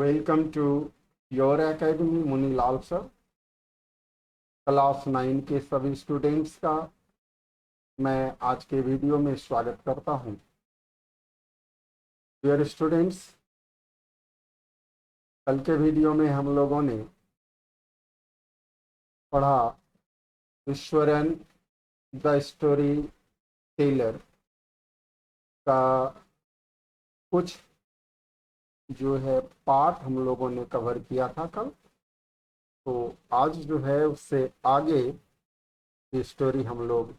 Welcome to your academy Munilal sir. Class 9 के सभी students का मैं आज के वीडियो में स्वागत करता हूं। डियर स्टूडेंट्स, कल के वीडियो में हम लोगों ने पढ़ा ईश्वरन द स्टोरी टेलर का कुछ जो है पार्ट हम लोगों ने कवर किया था कल। तो आज जो है उससे आगे की स्टोरी हम लोग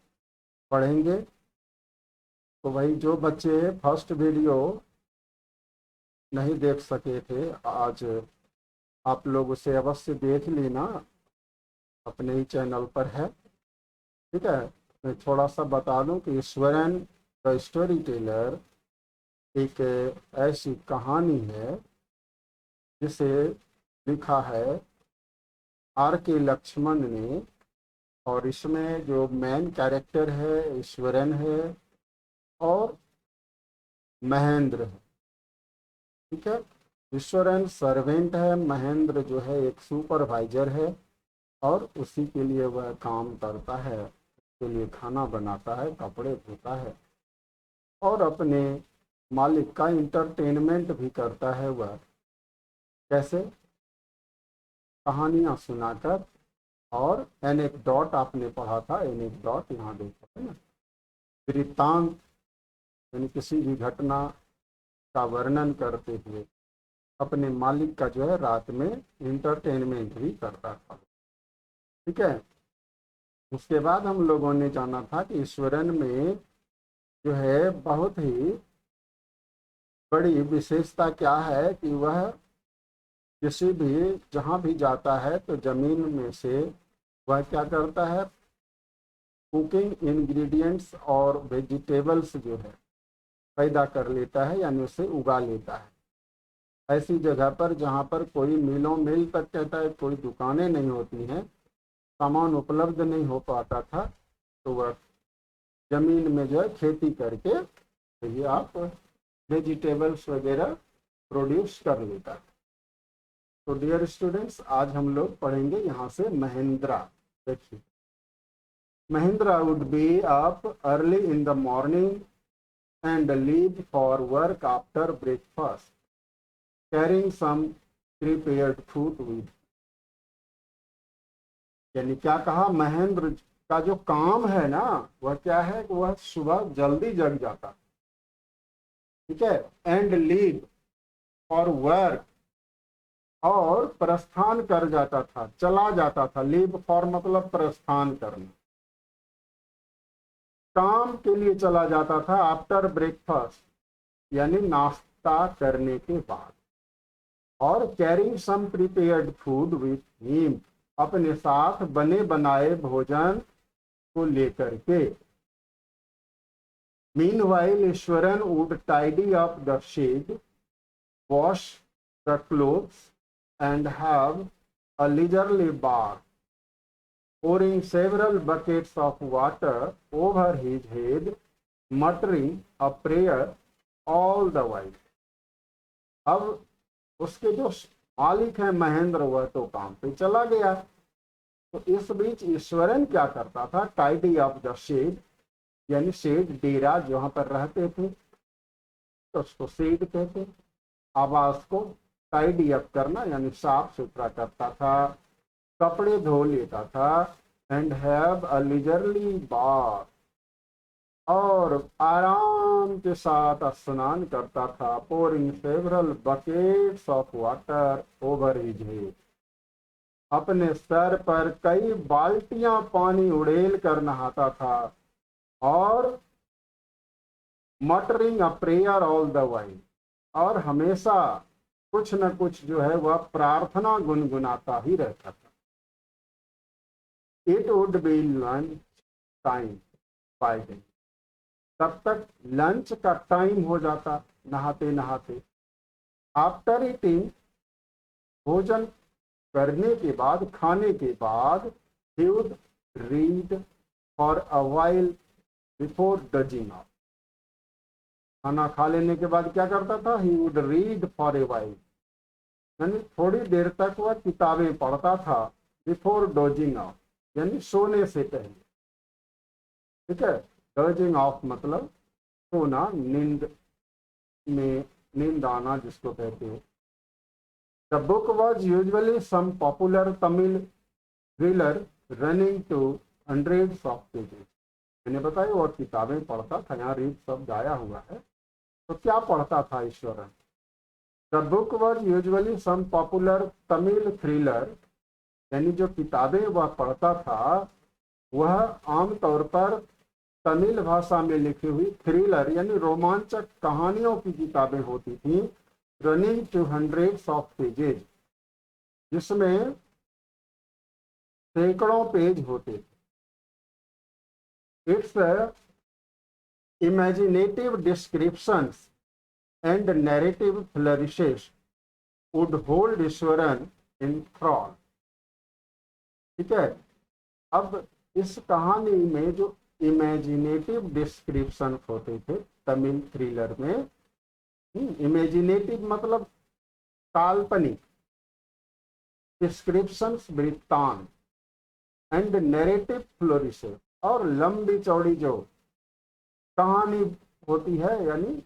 पढ़ेंगे। तो भाई जो बच्चे फर्स्ट वीडियो नहीं देख सके थे, आज आप लोग उसे अवश्य देख लेना, अपने ही चैनल पर है। ठीक है, मैं थोड़ा सा बता दूं कि ईश्वरन द स्टोरी टेलर एक ऐसी कहानी है जिसे लिखा है R.K. लक्ष्मण ने, और इसमें जो मेन कैरेक्टर है ईश्वरन है और महेंद्र है। ठीक है, ईश्वरन सर्वेंट है, महेंद्र जो है एक सुपरवाइजर है और उसी के लिए वह काम करता है, उसके लिए खाना बनाता है, कपड़े धोता है और अपने मालिक का इंटरटेनमेंट भी करता है। वह कैसे? कहानियाँ सुनाकर और एनेक्डोट आपने पढ़ा था, एनेक्डोट यहाँ देखो है ना, वृत्तांत यानी किसी भी घटना का वर्णन करते हुए अपने मालिक का जो है रात में इंटरटेनमेंट भी करता था। ठीक है, उसके बाद हम लोगों ने जाना था कि ईश्वरन में जो है बहुत ही बड़ी विशेषता क्या है कि वह किसी भी जहाँ भी जाता है तो जमीन में से वह क्या करता है, कुकिंग इंग्रेडिएंट्स और वेजिटेबल्स जो है पैदा कर लेता है, यानी उसे उगा लेता है ऐसी जगह पर जहाँ पर कोई मिल तक कहता है कोई दुकानें नहीं होती हैं, सामान उपलब्ध नहीं हो पाता था, तो वह जमीन में जो है खेती करके ये आप वेजिटेबल्स वगैरह प्रोड्यूस कर लेता है। तो डियर स्टूडेंट्स, आज हम लोग पढ़ेंगे यहाँ से महिंद्रा। देखिए, Mahindra would be up early in the morning and leave for work after breakfast, carrying some prepared food with. यानी क्या कहा, महेंद्र का जो काम है ना वह क्या है कि वह सुबह जल्दी जग जाता, ठीक है, एंड लीव फॉर वर्क, और प्रस्थान कर जाता था, चला जाता था। लीव फॉर मतलब प्रस्थान करना, काम के लिए चला जाता था आफ्टर ब्रेकफास्ट यानी नाश्ता करने के बाद, और carrying some prepared food with him, अपने साथ बने बनाए भोजन को लेकर के। Meanwhile Iswaran would tidy up the shed, wash the clothes and have a leisurely bath, pouring several buckets of water over his head, muttering a prayer all the while. अब उसके जो मालिक है महेंद्र, वह तो काम पे चला गया, तो इस बीच ईश्वरन क्या करता था, टाइडी अप द शेड यानी शेड डेरा जहां पर रहते थे तो उसको शेड कहते, आवास को टाइडी अप करना यानी साफ सुथरा करता था, कपड़े धो लेता था, and have a leisurely bath, और आराम के साथ स्नान करता था, pouring several buckets of water over his head, अपने सर पर कई बाल्टियां पानी उड़ेल कर नहाता था, और muttering a prayer all the while, और हमेशा कुछ न कुछ जो है वह प्रार्थना गुनगुनाता ही रहता था। It would be lunch time by day, तब तक लंच का टाइम हो जाता नहाते नहाते। आफ्टर ईटिंग, भोजन करने के बाद, खाने के बाद, he would read for a while before dozing off, खाना खा लेने के बाद क्या करता था, he would read for a while, यानी थोड़ी देर तक वह किताबें पढ़ता था, बिफोर डोजिंग ऑफ, यानी सोने से पहले। ठीक है, डोजिंग ऑफ मतलब सोना, नींद में, नींद आना जिसको कहते हैं। The book was usually some popular Tamil thriller running to hundreds of pages. मैंने बताया और किताबें पढ़ता था, यहाँ रीड शब्द आया हुआ है, तो क्या पढ़ता था Eswaran? The book was usually some popular Tamil thriller, यानी जो किताबें वह पढ़ता था वह आमतौर पर तमिल भाषा में लिखी हुई थ्रिलर यानी रोमांचक कहानियों की किताबें होती थी, running to hundreds of pages, जिसमें सैकड़ों पेज होते थे। Its imaginative descriptions and narrative flourishes would hold Eswaran in thrall। ठीक है, अब इस कहानी में जो इमेजिनेटिव डिस्क्रिप्शन होते थे तमिल थ्रिलर में, इमेजिनेटिव मतलब काल्पनिक, डिस्क्रिप्शंस वृत्तांत, एंड नैरेटिव फ्लोरिशेस, और लंबी चौड़ी जो कहानी होती है, यानी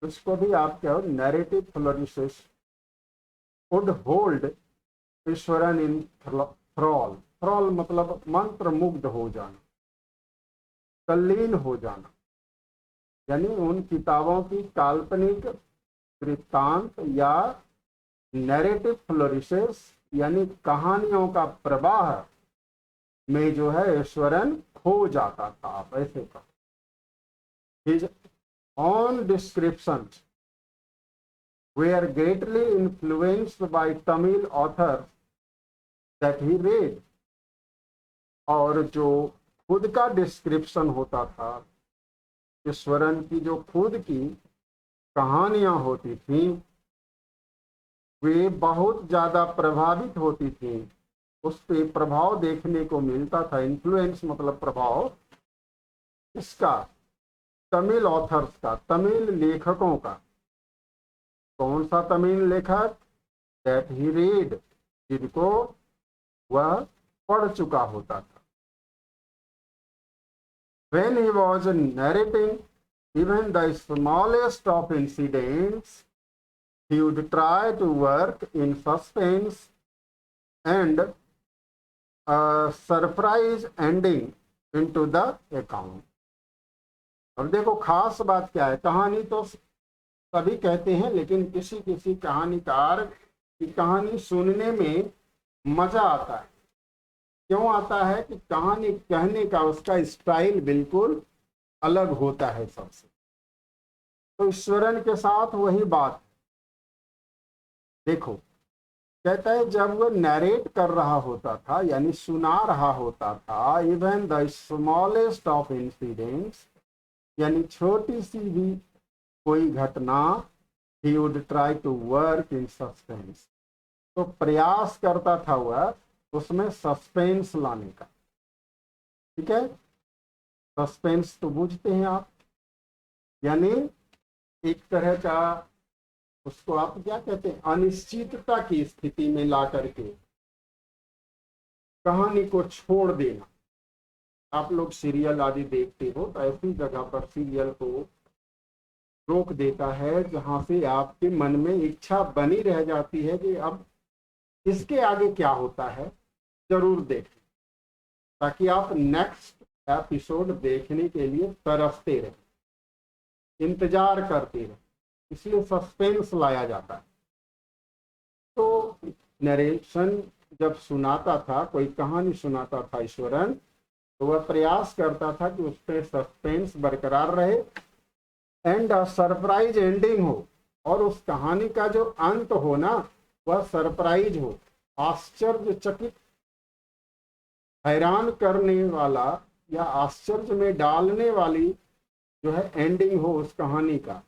उसको भी आप कहो नैरेटिव फ्लोरिशेस, वुड होल्ड ईश्वरन इन थ्रॉल। थ्रॉल मतलब मंत्र मुग्ध हो जाना, तल्लीन हो जाना, यानी उन किताबों की काल्पनिक वृत्तांत या नैरेटिव फ्लोरिशेस यानी कहानियों का प्रवाह में जो है ईश्वरन खो जाता था, आप ऐसे कहो। His own descriptions were greatly influenced by Tamil authors that he read। और जो खुद का डिस्क्रिप्शन होता था, ईश्वरन की जो खुद की कहानियां होती थी, वे बहुत ज्यादा प्रभावित होती थी, उस पर प्रभाव देखने को मिलता था। इन्फ्लुएंस मतलब प्रभाव, इसका तमिल ऑथर्स का, तमिल लेखकों का। कौन सा तमिल लेखक? दैट ही रीड, जिनको वह पढ़ चुका होता था। When he was narrating even the smallest of incidents, he would try to work in suspense and a surprise ending into the account। अब देखो खास बात क्या है, कहानी तो सभी कहते हैं, लेकिन किसी किसी कहानीकार की कहानी सुनने में मजा आता है। क्यों आता है? कि कहानी कहने का उसका स्टाइल बिल्कुल अलग होता है सबसे। तो ईश्वरन के साथ वही बात। देखो कहता है जब वो नरेट कर रहा होता था यानी सुना रहा होता था, even the smallest of incidents यानी छोटी सी भी कोई घटना, he would try to work in suspense, तो प्रयास करता था वह उसमें सस्पेंस लाने का। ठीक है, सस्पेंस तो बुझते हैं आप, यानी एक तरह का उसको आप क्या कहते हैं, अनिश्चितता की स्थिति में ला करके कहानी को छोड़ देना। आप लोग सीरियल आदि देखते हो तो ऐसी जगह पर सीरियल को रोक देता है जहां से आपके मन में इच्छा बनी रह जाती है कि अब इसके आगे क्या होता है, जरूर देखें, ताकि आप नेक्स्ट एपिसोड देखने के लिए तरसते रहें, इंतजार करते रहें। इसलिए सस्पेंस लाया जाता है। तो नरेशन जब सुनाता था, कोई कहानी सुनाता था ईश्वरन, तो वह प्रयास करता था कि उस पर सस्पेंस बरकरार रहे एंड सरप्राइज एंडिंग हो, और उस कहानी का जो अंत हो ना वह सरप्राइज हो, आश्चर्यचकित, हैरान करने वाला या आश्चर्य में डालने वाली जो है एंडिंग हो उस कहानी का।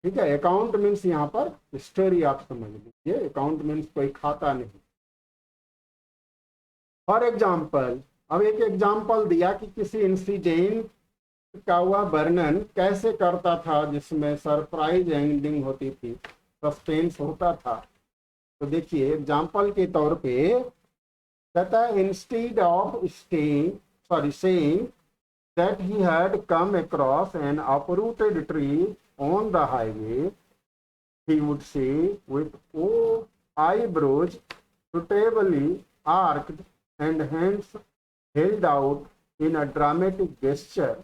ठीक है, अकाउंट मीन्स यहाँ पर स्टोरी आप समझ लीजिए, अकाउंट मीन्स कोई खाता नहीं। फॉर एग्जाम्पल, अब एक एग्जाम्पल दिया कि किसी इंसिडेंट का वह वर्णन कैसे करता था जिसमें सरप्राइज एंडिंग होती थी, सस्पेंस होता था। तो देखिए एग्जाम्पल के तौर पे कहता है instead of staying sorry saying that he had come across an uprooted tree on the highway, he would say with eyebrows suitably arched and hands held out in a dramatic gesture.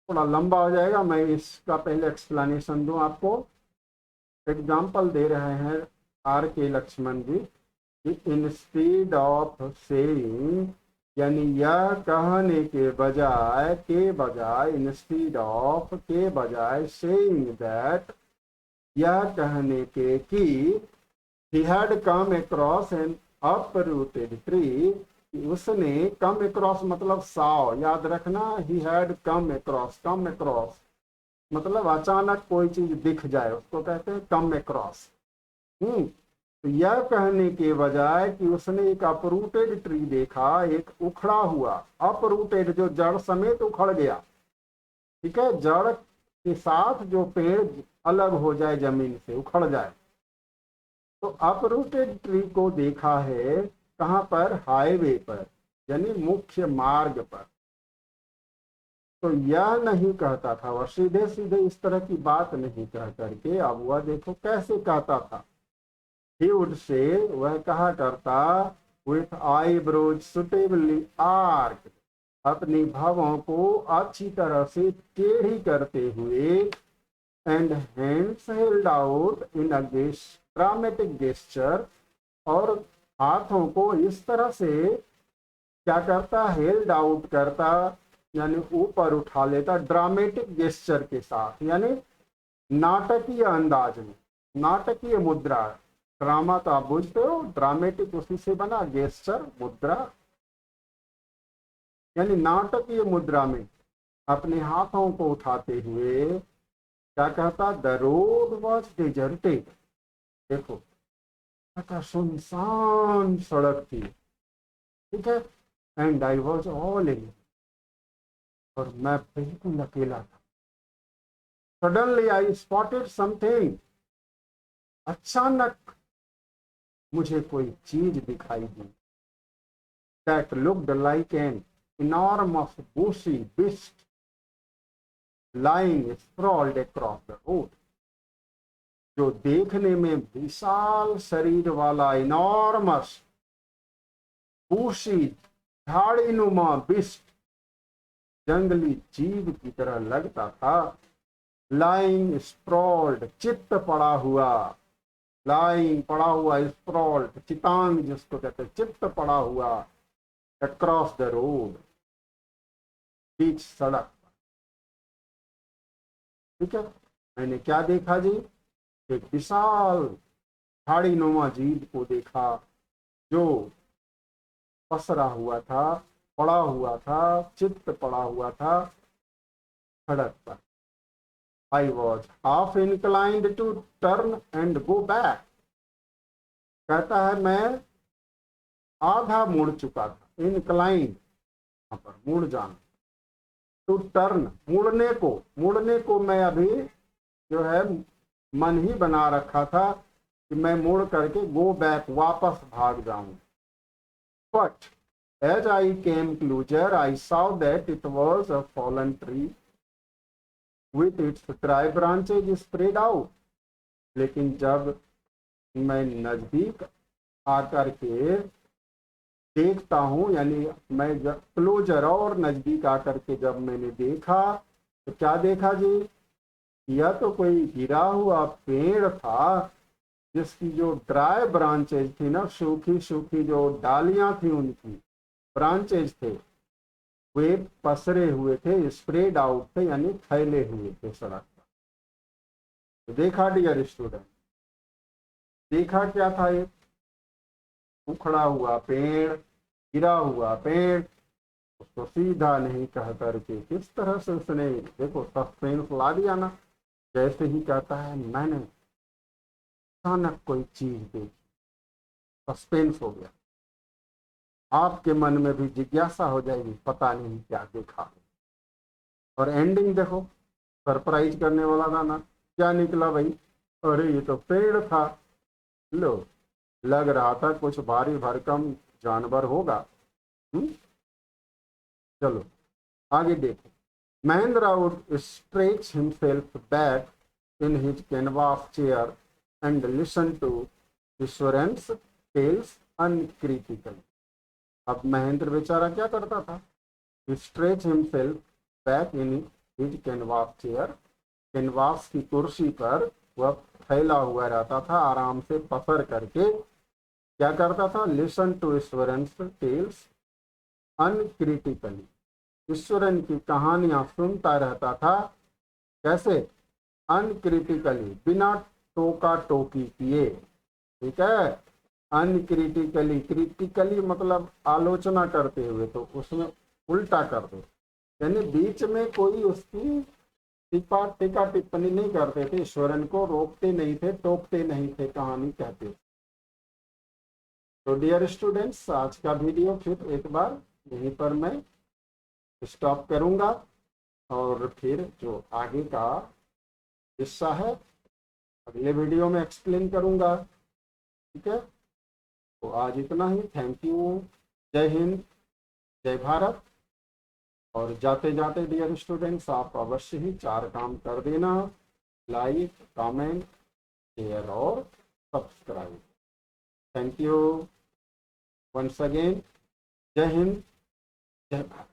थोड़ा लंबा हो जाएगा, मैं इसका पहले explanation दूं आपको। Example दे रहे हैं आर के लक्ष्मण जी कि इंस्टीड ऑफ सेइंग यानी यह कहने के बजाय इंस्टीड ऑफ के बजाय सेइंग दैट यह कहने के कि he had come across an uprooted tree, उसने come across मतलब साव, याद रखना he had come across मतलब अचानक कोई चीज दिख जाए उसको कहते हैं come across। तो यह कहने के बजाय कि उसने एक अपरूटेड ट्री देखा, एक उखड़ा हुआ, अपरूटेड जो जड़ समेत उखड़ गया, ठीक है, जड़ के साथ जो पेड़ अलग हो जाए, जमीन से उखड़ जाए, तो अपरूटेड ट्री को देखा है कहां पर? हाईवे पर, यानी मुख्य मार्ग पर। तो यह नहीं कहता था वह सीधे सीधे इस तरह की बात नहीं कह करके, अब वह देखो कैसे कहता था। He would say, वह कहा करता with eyebrows suitably arched, अपनी भवों को अच्छी तरह से टेढ़ी करते हुए, and hands held out in a dramatic gesture, और हाथों को इस तरह से क्या करता? हेल्ड आउट करता, यानी ऊपर उठा लेता, ड्रामेटिक गेस्चर के साथ, यानी नाटकीय अंदाज में, नाटकीय मुद्रा। ड्रामा तो आप बुझते हो, ड्रामेटिक उसी से बना, गेस्चर मुद्रा, यानी नाटकीय मुद्रा में अपने हाथों को उठाते हुए क्या कहता? द रोड वॉज डिजर्टेड, देखो सुनसान सड़क थी, ठीक है, and I was all in, और मैं बिल्कुल अकेला था। सडनली आई स्पॉटेड समथिंग, अचानक मुझे कोई चीज दिखाई दी। That looked like an enormous bushy beast lying sprawled across the road, जो देखने में विशाल शरीर वाला इनॉर्मस bushy झाड़ीनुमा बिस्ट, जंगली जीव की तरह लगता था। लाइंग स्प्रॉल्ड, चित्त पड़ा हुआ, लाइंग पड़ा हुआ, स्प्रॉल्ड चितांग जिसको कहते हैं, चित्त पड़ा हुआ, अक्रॉस द रोड, बीच सड़क पर, ठीक है। मैंने क्या देखा जी? एक विशाल झाड़ीनुमा जीव को देखा जो पसरा हुआ था, पड़ा हुआ था, चित्त पड़ा हुआ था सड़क पर। I was half inclined to turn and go back, कहता है मैं आधा मुड़ चुका था, inclined यहाँ पर मुड़ जाना, to turn मुड़ने को मैं अभी जो है मन ही बना रखा था कि मैं मुड़ करके go back वापस भाग जाऊं। But as I came closer, I saw that it was a fallen tree with its dry branches spread out, लेकिन जब मैं नजदीक आकर के देखता हूं, यानी मैं जब क्लोजर और नजदीक आकर के जब मैंने देखा तो क्या देखा जी? यह तो कोई गिरा हुआ पेड़ था जिसकी जो ड्राई ब्रांचेज थी ना, सूखी सूखी जो डालियां थी, उनकी ब्रांचेज थे, वे पसरे हुए थे, स्प्रेड आउट थे, यानी फैले हुए थे सड़क पर। तो देखा डियर स्टूडेंट, देखा क्या था? एक उखड़ा हुआ पेड़, गिरा हुआ पेड़, उसको सीधा नहीं कह करके किस तरह से उसने देखो सस्पेंस ला दिया ना। जैसे ही कहता है मैंने अचानक कोई चीज देखी, सस्पेंस हो गया, आपके मन में भी जिज्ञासा हो जाएगी, पता नहीं क्या देखा। और एंडिंग देखो, सरप्राइज करने वाला था ना, क्या निकला भाई? अरे ये तो पेड़ था, लो, लग रहा था कुछ भारी भरकम जानवर होगा। चलो आगे देखो। Mahendra would stretch himself back in his canvas chair and listen to Iswaran's tales uncritical. अब महेंद्र बेचारा क्या करता था? Stretch himself back in his canvas chair, canvas की कुर्सी पर वह फैला हुआ रहता था, आराम से पसर करके क्या करता था? Listen to Iswaran's tales uncritically, Eswaran की कहानियां सुनता रहता था। कैसे? अनक्रिटिकली, बिना टोका टोकी किए। ठीक है, अनक्रिटिकली, क्रिटिकली मतलब आलोचना करते हुए, तो उसमें उल्टा कर दो, यानी बीच में कोई उसकी टिप्पा टीका टिप्पणी नहीं करते थे, ईश्वरन को रोकते नहीं थे, टोकते नहीं थे, कहानी कहते थे। तो डियर स्टूडेंट्स, आज का वीडियो फिर एक बार यहीं पर मैं स्टॉप करूंगा और फिर जो आगे का हिस्सा है अगले वीडियो में एक्सप्लेन करूंगा। ठीक है, तो आज इतना ही। Thank you. जय हिंद, जय भारत। और जाते जाते डियर स्टूडेंट्स, आप अवश्य ही 4 काम कर देना: लाइक, कमेंट, शेयर और subscribe. Thank you once again. जय हिंद, जय भारत।